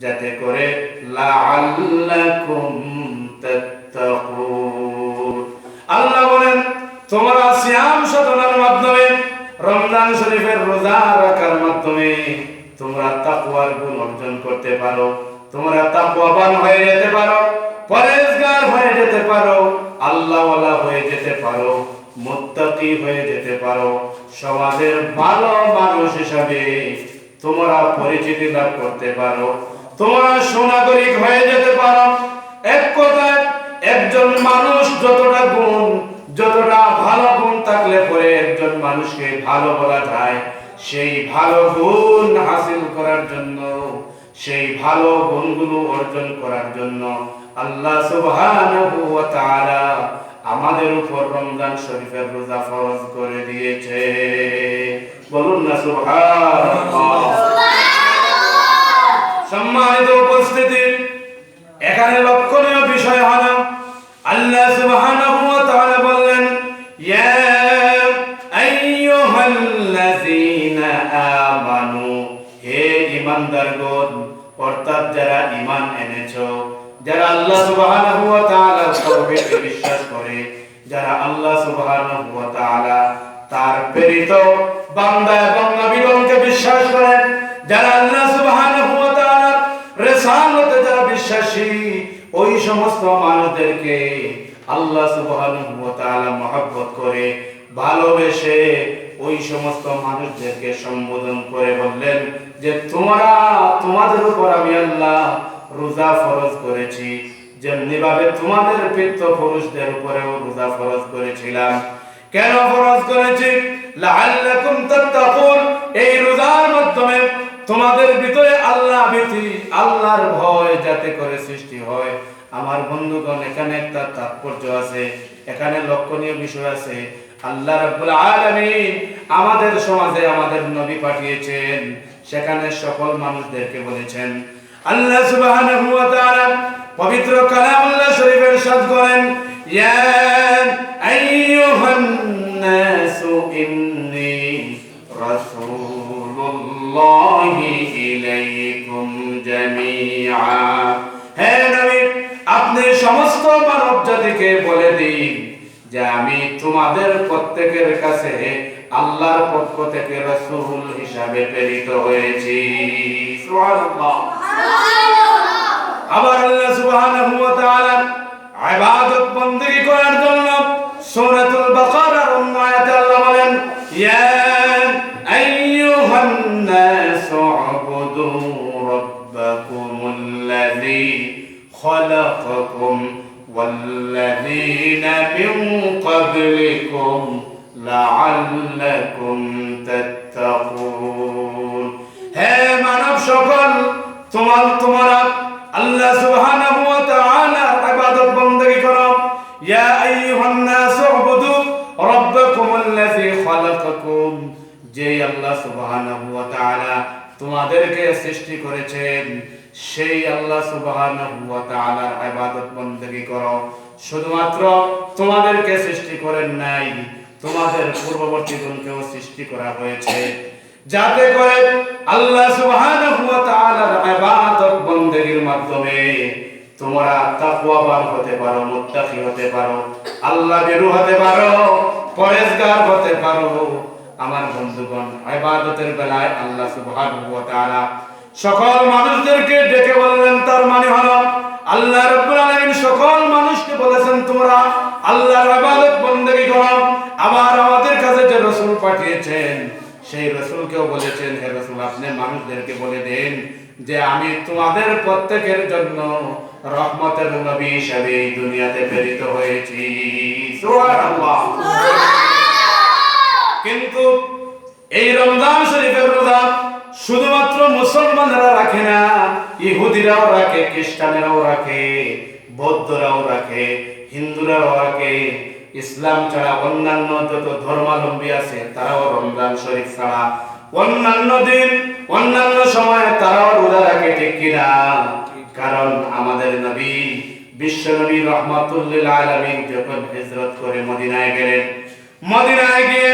যাতে করে লাআল্লাকুম তাত্তাকুন। আল্লাহ বলেন তোমরা সিয়াম সাধনার মাধ্যমে, রমজান শরীফের রোজা রাখার মাধ্যমে তোমরা তাকওয়ার গুণ অর্জন করতে পারো, তোমরা তাকওয়াবান হয়ে যেতে পারো, পরেজগার হয়ে যেতে পারো, আল্লাহওয়ালা হয়ে যেতে পারো, মুত্তাকি হয়ে যেতে পারো, সমাজের ভালো মানুষ হিসাবে তোমরা পরিচিতি লাভ করতে পারো, তোমরা সুনাগরিক হয়ে যেতে পারো। এক কথায় একজন মানুষ যতটা গুণ, যতটা ভালো গুণ থাকলে পরে একজন মানুষকে ভালো বলা যায়, সেই ভালো গুণ হাসিল করার জন্য, সেই ভালো গুণগুলো অর্জন করার জন্য আল্লাহ সুবহানাহু ওয়া তাআলা আমাদের উপর রমজান শরীফের রোজা ফরজ করে দিয়েছে। বলুন না সুবহানাল্লাহ। সম্মানিত উপস্থিতি, এখানে লক্ষণীয় বিষয় হলো আল্লাহ সুবহানাহু ওয়া তাআলা বললেন, ইয়া আইয়ুহাল্লাযীনা আমানু, হে ঈমানদারগণ, অর্থাৎ যারা ঈমান এনেছো, যারা আল্লাহ সুবহানাহু ওয়া তাআলার তাওহীদে বিশ্বাস করে, যারা আল্লাহ সুবহানাহু ওয়া তাআলা তার প্রেরিত বান্দা এবং নবীগণকে বিশ্বাস করেন, যারা আল্লাহ সুবহানাহু ওয়া তাআলার রিসালাতে যারা বিশ্বাসী, ওই সমস্ত মানুষদেরকে আল্লাহ সুবহানাহু ওয়া তাআলা মহব্বত করে, ভালোবেসে ওই সমস্ত মানুষদেরকে সম্বোধন করে বললেন যে তোমরা, তোমাদের উপর আমি আল্লাহ রোজা ফরজ করেছি, যেমনি ভাবে তোমাদের পিতৃপুরুষদের উপরেও রোজা ফরজ করেছিলাম। কেন ফরজ করেছি? লাআল্লাকুম তাত্তাকুন, এই রোজার মাধ্যমে তোমাদের ভিতরে আল্লাহ ভীতি, আল্লাহর ভয় যাতে করে সৃষ্টি হয়। আমার বন্ধুগণ, এখানে একটা তাৎপর্য আছে, এখানে লক্ষণীয় বিষয় আছে। আল্লাহ রাব্বুল আলামিন আমাদের সমাজে আমাদের নবী পাঠিয়েছেন, সেখানে সকল মানুষদেরকে বলেছেন। আল্লাহ সুবহানাহু ওয়া তাআলা পবিত্র কালামুল্লাহ শরীফের ইরশাদ করেন, ইয়া আইয়ুহান নাসু ইন্নী রাসূলুল্লাহি ইলাইকুম জামিআ, হে নবী, আপনি সমস্ত মানব জাতিকে বলে দিন যে আমি তোমাদের প্রত্যেকের কাছে আল্লাহর পক্ষ থেকে রাসূল হিসাবে প্রেরিত হয়েছি। সুবহানাল্লাহ। আবার আল্লাহ সুবহানাহু ওয়া তাআলা ইবাদত বندگی করার জন্য সূরাতুল বাকারার আয়াতে আল্লাহ বলেন, ইয়া আইয়ুহান নাসু উবুদু রাব্বাকুমুল্লাযী খালাকাকুম ওয়াল্লাযীনা মিন ক্বাবলিকুম লাআল্লাকুম তাত্তাকুন, হে মানব সকল, তোমরা আল্লাহ সুবহানাহু ওয়া তাআলার ইবাদত বندگی করো। ইয়া আইয়ুহান নাসু উবুদু রাব্বাকুমুল্লাযী খালাকাকুম, যে আল্লাহ সুবহানাহু ওয়া তাআলা তোমাদেরকে সৃষ্টি করেছেন, সেই আল্লাহ সুবহানাহু ওয়া তাআলার ইবাদত বندگی করো। শুধুমাত্র তোমাদেরকে সৃষ্টি করেন নাই, তোমাদের পূর্ববর্তীগণকেও সৃষ্টি করা হয়েছে, যাতে করে আল্লাহ সুবহানাহু ওয়া তাআলার ইবাদত বندگির মাধ্যমে তোমরা তাকওয়াবান হতে পারো, মুত্তাকি হতে পারো, আল্লাহ ভীরু হতে পারো, পরেজগার হতে পারো। আমার বন্ধুগণ, ইবাদতের বেলায় আল্লাহ সুবহানাহু ওয়া তাআলা সকল মানুষদেরকে ডেকে বললেন, তার মানে হলো আল্লাহ রাব্বুল আলামিন সকল মানুষকে বলেছেন তোমরা আল্লাহর ইবাদত বندگی করো। আবার আমাদের কাছে যে রাসূল পাঠিয়েছেন, সেই রাসূলকেও বলেছেন, হে রাসূল, আপনি মানুষদেরকে বলে দেন যে আমি তোমাদের প্রত্যেকের জন্য রহমতের নবী হিসেবে এই দুনিয়াতে প্রেরিত হয়েছি। সুবহানাল্লাহ। কিন্তু এই রমজান শরীফের রোজা শুধুমাত্র মুসলমানরা রাখে না, ইহুদিরাও রাখে, খ্রিস্টানেরাও রাখে, বৌদ্ধরাও রাখে, হিন্দুরাও রাখে। ইসলাম ছাড়া অন্যান্য যত ধর্মাবলম্বী আছে তারাও রমজান শরীফ ছাড়া অন্যান্য দিন, অন্যান্য সময়ে তারাও রোজা রাখে, ঠিক কিনা? কারণ আমাদের নবী, বিশ্ব নবী রাহমাতুল লিল আলামিন যখন হিজরত করে মদিনায় গেলেন, মদিনায় গিয়ে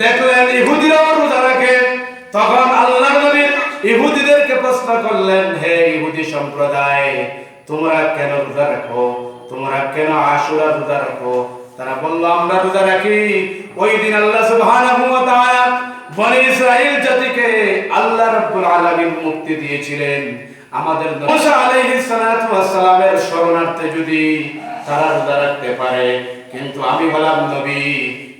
দেখলেন ইহুদিরাও রোজা রাখে, তখন আল্লাহর নবী ইহুদিদেরকে প্রশ্ন করলেন, হে ইহুদি সম্প্রদায়, তোমরা কেন রোজা রাখো, তোমরা কেন আশুরা রোজা রাখো? তারা বলল, আমরা রোজা রাখি। ওই দিন আল্লাহ সুবহানাহু ওয়া তাআলা বনি ইসরাইল জাতিকে আল্লাহ রাব্বুল আলামিন মুক্তি দিয়েছিলেন। আমাদের মুসা আলাইহিস সালাতু ওয়াস সালামের শরণার্থে যদি তারা রোজা রাখতে পারে, কিন্তু আমি হলাম নবী,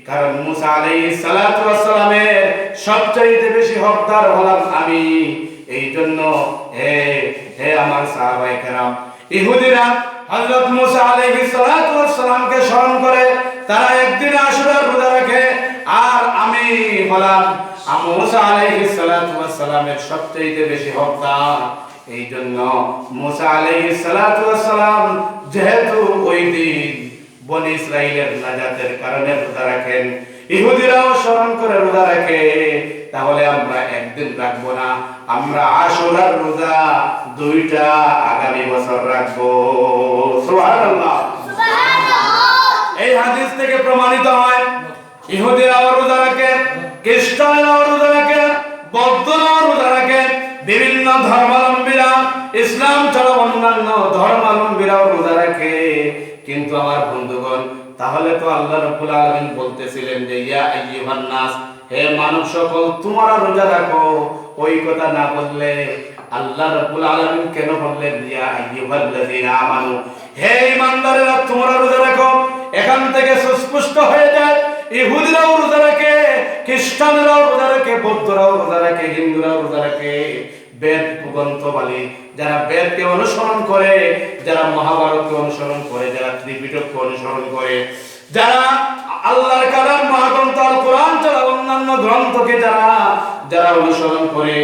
কারণ মুসা আলাইহিস সালাতু ওয়াস সালামের সবচেয়ে বেশি হকদার হলাম আমি। এই জন্য হে হে আমার সাহাবায়ে কেরাম, ইহুদিরা হযরত মুসা আলাইহিস সালাতু ওয়াস সালামকে স্মরণ করে তারা একদিন আশুরার রোজা রাখে, আর আমি হলাম মুসা আলাইহিস সালাতু ওয়াস সালামের সবচেয়ে বেশি হকদার। এই জন্য মুসা আলাইহিস সালাতু ওয়াস সালাম যেহেতু ওই দিন বনি ইসরাইলের নাজাতের কারণে রোজা রাখেন, ইহুদিরাও স্মরণ করে রোজা রাখে, তাহলে আমরা একদিন রাখবো না, আমরা আশুরার রোজা দুইটা আগামী বছর রাখবো। সুবহানাল্লাহ। এই হাদিস থেকে প্রমাণিত হয় ইহুদিরাও রোজা রাখে, খ্রিস্টানরাও রোজা রাখে, বৌদ্ধরাও রোজা রাখে, বিভিন্ন ধর্মাবলম্বীরা, ইসলাম ছাড়া অন্যান্য ধর্মাবলম্বীরাও রোজা রাখে। কিন্তু আমার বন্ধুগণ, তাহলে তো আল্লাহ রাব্বুল আলামিন বলতেছিলেন যে ইয়া আইয়ুহান নাস, হে মানব সকল, তোমরা রোজা রাখো। ওই কথা না বললে আল্লাহ রাব্বুল আলামিন কেন বললেন ইয়া আইয়ুহাল্লাযীনা আমানু, হে ঈমানদারেরা তোমরা রোজা রাখো? এখান থেকে সুস্পষ্ট হয়ে যায় ইহুদিরাও রোজা রাখে, খ্রিস্টানরাও রোজা রাখে, বৌদ্ধরাও রোজা রাখে, হিন্দুরাও রোজা রাখে। বেদ গ্রন্থবালী যারা বেদকে অনুসরণ করে, যারা মহাভারতকে অনুসরণ করে, যারা ত্রিপিটককে অনুসরণ করে, যারা আল্লাহর কালাম মহাগ্রন্থ আল কোরআন ছাড়া অন্যান্য গ্রন্থকে যারা অনুসরণ করে,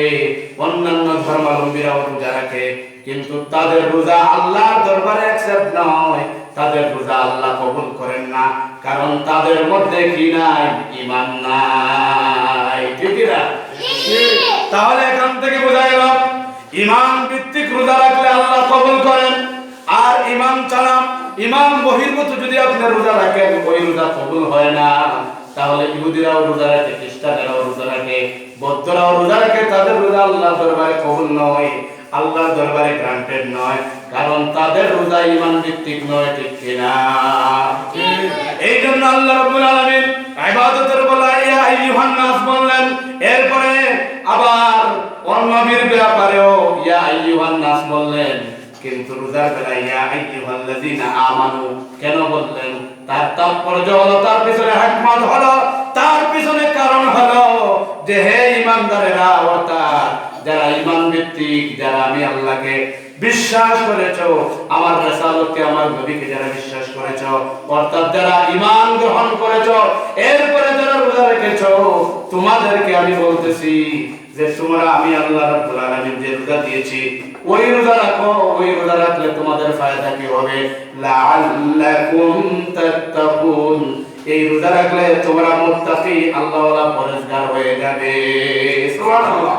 অন্যান্য ধর্মাবলম্বীরাও রোজা রাখে, কিন্তু তাদের রোজা আল্লাহর দরবারে অ্যাকসেপ্ট নয়, তাদের রোজা আল্লাহ কবুল করেন না, কারণ তাদের মধ্যে কি নাই? ঈমান নাই। ঠিক না? তাহলে এখান থেকে বোঝা গেল ঈমান ভিত্তিক রোজা রাখলে আল্লাহ কবুল করেন, আর ঈমান ছাড়া, ঈমান বহির্ভূত যদি আপনি রোজা রাখেন, ওই রোজা কবুল হয় না। তাহলে ইহুদিরাও রোজা রাখে, খ্রিস্টানেরাও রোজা রাখে, বৌদ্ধরাও রোজা রাখে, তাদের রোজা আল্লাহর দরবারে কবুল নয়, আল্লাহর দরবারে গ্রান্টেড নয়, কারণ তাদের রোজা ঈমান ভিত্তিক নয়। ঠিক কিনা? এই জন্য আল্লাহ রাব্বুল আলামিন ইবাদতের বেলা ইয়া আইয়ুহান নাস বললেন, এরপরে আবার নবীর ব্যাপারেও ইয়া আইয়ুহান নাস বললেন, কিন্তু রোজার বেলা ইয়া আইয়ুহাল্লাযীনা আমানু কেন বললেন? তার তাৎপর্য হলো, তার পিছনে হিকমত হলো, তার পিছনে কারণ হলো যে হে ঈমানদারেরা, অর্থাৎ যারা ঈমান ভিত্তিক, যারা আমি আল্লাহকে বিশ্বাস করেছো, আমার রাসূলকে, আমার নবীকে যারা বিশ্বাস করেছো, অর্থাৎ যারা ঈমান গ্রহণ করেছো, এরপরে যারা রোজা রেখেছো, তোমাদেরকে আমি বলতেছি যে তোমরা আমি আল্লাহ রাব্বুল আলামিন যে রোজা দিয়েছি ওই রোজা রাখো। ওই রোজা রাখলে তোমাদের ফায়দা কি হবে? লাআল্লাকুম তাত্তাকুন, এই রোজা রাখলে তোমরা মুত্তাকি, আল্লাহওয়ালা, পরহেজগার হয়ে যাবে। সুবহানাল্লাহ।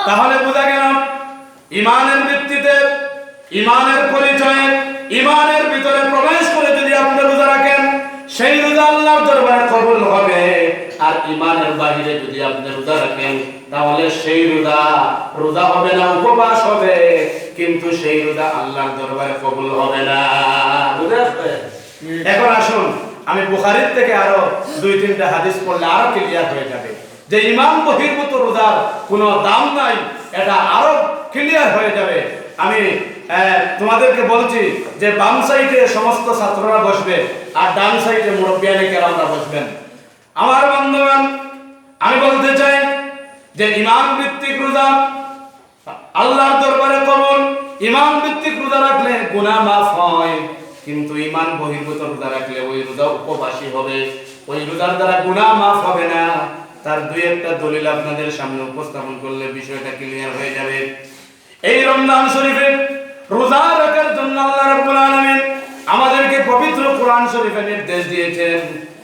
তাহলে বোঝা গেল ঈমানের ভিত্তিতে, ঈমানের পরিচয়ে, ঈমানের ভিতরে প্রবেশ করে যদি আপনি রোজা রাখেন, সেই রোজা আল্লাহর দরবারে কবুল হবে। আর ঈমানের বাহিরে যদি আপনি রোজা রাখেন, তাহলে সেই রোজা হবে না, উপবাস হবে, কিন্তু সেই রোজা আল্লাহর দরবারে কবুল হবে না। বুঝতে পারছেন? এখন আসুন, আমি বুখারীর থেকে আরো 2-3টা হাদিস পড়লে আরো ক্লিয়ার হয়ে যাবে যে ঈমান বহির্ভূত রোজার কোনো দাম নাই, এটা আরো ক্লিয়ার হয়ে যাবে। আমি তোমাদেরকে বলছি যে বাম সাইডে সমস্ত ছাত্ররা বসবে, আর ডান সাইডে মুরব্বিয়ানে কেরামরা বসবেন। আমার বন্ধুগণ, আমি বলতে চাই যে ঈমান ভিত্তিক রোজা আল্লাহর দরবারে কবুল, ঈমান ভিত্তিক রোজা রাখলে গুনাহ মাফ হয়, কিন্তু ঈমান বহির্ভূত রোজা রাখলে ওই রোজা উপবাসী হবে, ওই রোজার দ্বারা গুনাহ মাফ হবে না। তার 2-1টা দলিল আপনাদের সামনে উপস্থাপন করলে বিষয়টা ক্লিয়ার হয়ে যাবে। এই রমজান শরীফে রোজা রাখার জন্য আল্লাহ রাব্বুল আলামিন আমাদেরকে পবিত্র কোরআন শরীফে নির্দেশ দিয়েছেন।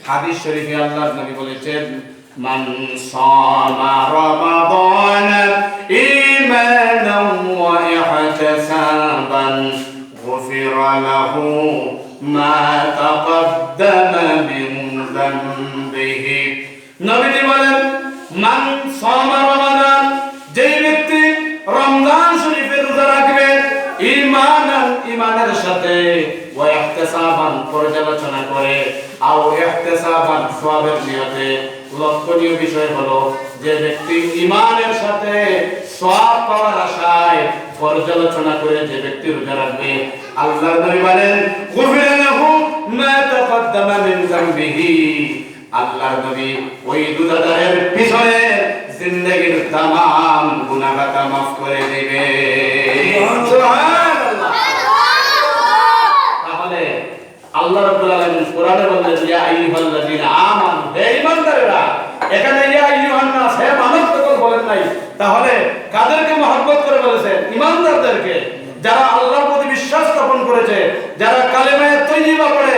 হাদিস শরীফে আল্লাহর নবী বলেছেন, মান সামা রমাদান ঈমানান ওয়া ইহতিসাবান গুফিরা লাহু মা তাকাদ্দামা মিন যামবিহি। নবীজি বলেন, মান সামা রমাদান, যেই ব্যক্তি ঈমানের সাথে ওয়া ইহতিসাবান পর্যালোচনা করে আও ইহতিসাবান সওয়াবের নিয়তে। লক্ষণীয় বিষয় হলো যে ব্যক্তি ঈমানের সাথে সওয়াব পাওয়ার আশায় পর্যালোচনা করে যে ব্যক্তি রোজা রাখবে, আল্লাহর নবী বলেন গুফিরা লাহু মা তাকাদ্দামা মিন যামবিহি। আল্লাহর নবী ওই রোজাদারের পিছনে জিন্দেগীর तमाम গুনাহ খাতা maaf করে দিবে। সুবহানাল্লাহ। তাহলে আল্লাহ রাব্বুল আলামিন কোরআনে বলেন ইয়া আইয়ুহাল্লাযীনা আমানু, হে ঈমানদারেরা। এখানে ইয়া আইয়ুহান নাস, হে মানব সকল বলেন নাই। তাহলে কাদেরকে মহব্বত করে বলেছেন? ঈমানদারদেরকে, যারা আল্লাহর প্রতি বিশ্বাস স্থাপন করেছে, যারা কালেমায়ে তাইয়্যিবা পড়ে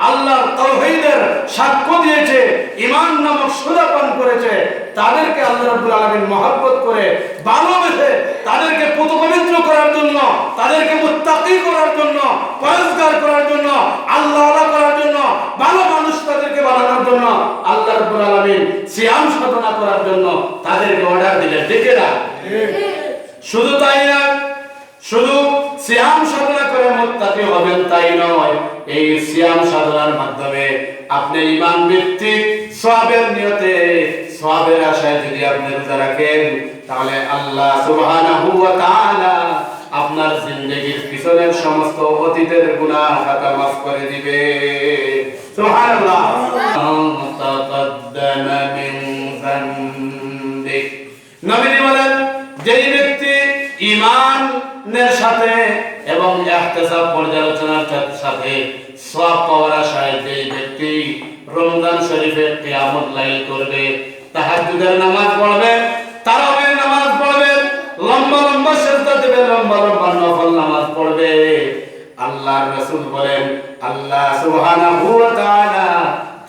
আল্লাহর তাওহীদের সাক্ষ্য দিয়েছে, ঈমান নামক সুরা পান করেছে, তাদেরকে আল্লাহ রাব্বুল আলামিন মহব্বত করে ভালোবেসে তাদেরকে পবিত্র করার জন্য, তাদেরকে মুত্তাকি করার জন্য, পরহেজগার করার জন্য, আল্লাহওয়ালা করার জন্য, ভালো মানুষ তাদেরকে বানানোর জন্য আল্লাহ রাব্বুল আলামিন সিয়াম সাধনা করার জন্য তাদেরকে অর্ডার দিলেন। ঠিক না? শুধু তাই না, শুধু সিয়াম সাধনা করে মুত্তাকি হবেন তাই নয়, এই সিয়াম সাধনার মাধ্যমে আপনি ঈমান ভিত্তিক সওয়াবের নিয়তে, সওয়াবের আশায় যদি আপনি রোজা রাখেন, তাহলে আল্লাহ সুবহানাহু ওয়া তাআলা আপনার জিন্দেগীর পিছনের সমস্ত অতীতের গুনাহ খাতা maaf করে দিবে। সুবহানাল্লাহ। তাকাদ্দামা মিন যামবিক, নবী বলেন যেই ব্যক্তি ঈমানের সাথে এবং ইহতিসাব পর্যালোচনার সাথে সওয়াব পাওয়ার আশায় যেই ব্যক্তি রমজান শরীফে কিয়ামুল লাইল করবে, তাহাজ্জুদের নামাজ পড়বে, তারাবির নামাজ পড়বে, লম্বা লম্বা সিজদা দেবে, লম্বা লম্বা নফল নামাজ পড়বে, আল্লাহর রাসূল বলেন আল্লাহ সুবহানাহু ওয়া তাআলা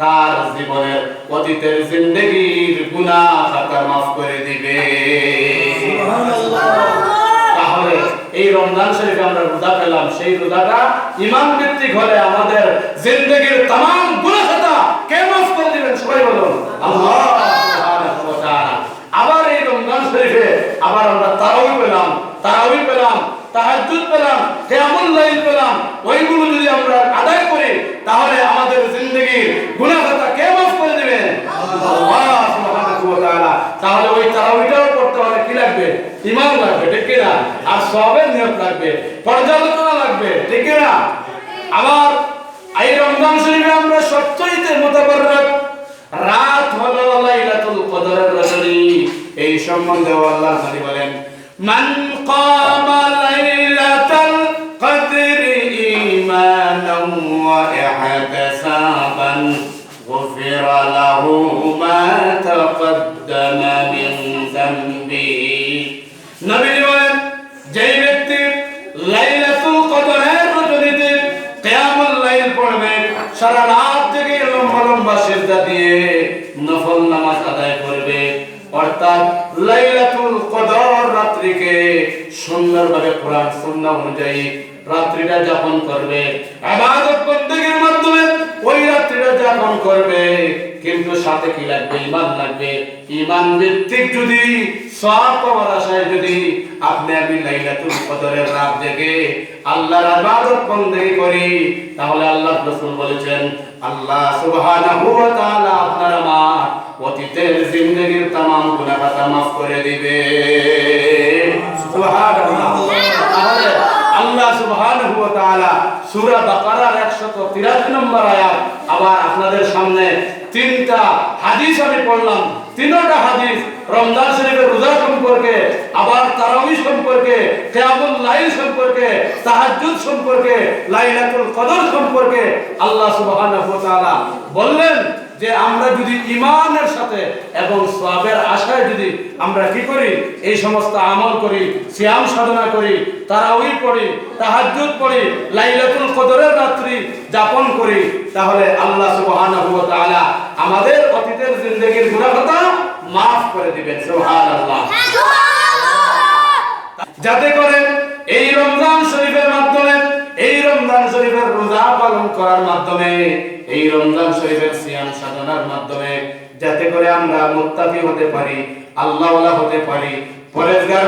তার জীবনের অতীতের জিন্দেগীর গুনাহ খাতা maaf করে দিবে। সুবহানাল্লাহ। তাহলে এই রমজান শরীফে আমরা রোজা পেলাম, সেই রোজাটা ঈমান ভিত্তিক হলে আমাদের জিন্দেগীর तमाम গুনাহ খাতা কে maaf করে দিবেন? সবাই বলুন আল্লাহ সুবহানাহু ওয়া তাআলা। আবার এই রমজান শরীফে আবার আমরা তারাবি পেলাম, তাহাজ্জুদ পেলাম, কিয়ামুল লাইল পেলাম, ওইগুলো যদি আমরা আদায় করি তাহলে আমাদের জিন্দেগীর গুনাহ খাতা কে maaf করে দিবেন? আল্লাহ সুবহানাহু ওয়া তাআলা। তাহলে ওই তারাবিটাও পড়তে হলে কি লাগবে? ঈমান লাগবে। ঠিক কি না? আর সওয়াবের নিয়ত লাগবে, পর্যালোচনা লাগবে। ঠিক কি না? আবার এই রমজান শরীফে আমরা সবচেয়ে মুতাবাররাক রাত হলো লাইলাতুল কদরের রাত্রি। এই সম্বন্ধে আল্লাহ নবী বলেন মান কামা লাইলাতাল কদরি ঈমানান ওয়া ইহতিসাবান গুফিরা লাহু মা তাকাদ্দামা মিন যামবিহি। নবী বলেন যেই ব্যক্তি লাইলাতুল কদরের রাত্রিতে কিয়ামুল লাইল পড়বে, সারা রাত জেগে লম্বা লম্বা সিজদা দিয়ে নফল নামাজ আদায় করবে, অর্থাৎ লাইলাতুল কদর রাত্রিকে সুন্দরভাবে কোরআন সুন্নাহ অনুযায়ী রাত্রিটা যাপন করবে, ইবাদত বন্দেগীর মাধ্যমে ওই রাত্রিটা যাপন করবে, কিন্তু সাথে কি লাগবে? ঈমান লাগবে। ঈমান ভিত্তিক যদি সওয়াব পাওয়ার আশায় যদি আমি লাইলাতুল কদরের রাত জেগে আল্লাহর ইবাদত বন্দেগী করি, তাহলে আল্লাহর রাসূল বলেছেন আল্লাহ সুবহানাহু ওয়া তাআলা আপনার আমার অতীতের জিন্দেগীর तमाम গুনাহ খাতা maaf করে দিবে। সুবহানাল্লাহ। তাহলে আল্লাহ সুবহানাহু ওয়া তাআলা সূরা বাকারার 183 নম্বর আয়াত, আবার আপনাদের সামনে তিনটা হাদিস আমি পড়লাম, তিনটা হাদিস রমজান শরীফের রোজা সম্পর্কে, আবার তারাবি সম্পর্কে, কিয়ামুল লাইল সম্পর্কে, তাহাজ্জুদ সম্পর্কে, লাইলাতুল কদর সম্পর্কে আল্লাহ সুবহানাহু ওয়া তাআলা বললেন যে আমরা যদি ঈমানের সাথে এবং সওয়াবের আশায় যদি আমরা কি করি? এই সমস্ত আমল করি, সিয়াম সাধনা করি, তারাবি পড়ি, তাহাজ্জুদ পড়ি, লাইলাতুল কদরের রাত্রি যাপন করি, তাহলে আল্লাহ সুবহানাহু ওয়া তাআলা আমাদের অতীতের জিন্দেগীর গুনাহ খাতা maaf করে দিবেন। সুবহানাল্লাহ। যাতে করে এই রমজান শরীফের মাধ্যমে, এই রমজান শরীফের রোজা পালন করার মাধ্যমে, এই রমজান শরীফের সিয়াম সাধনার মাধ্যমে যাতে করে আমরা মুত্তাকি হতে পারি, আল্লাহওয়ালা হতে পারি, পরেজগার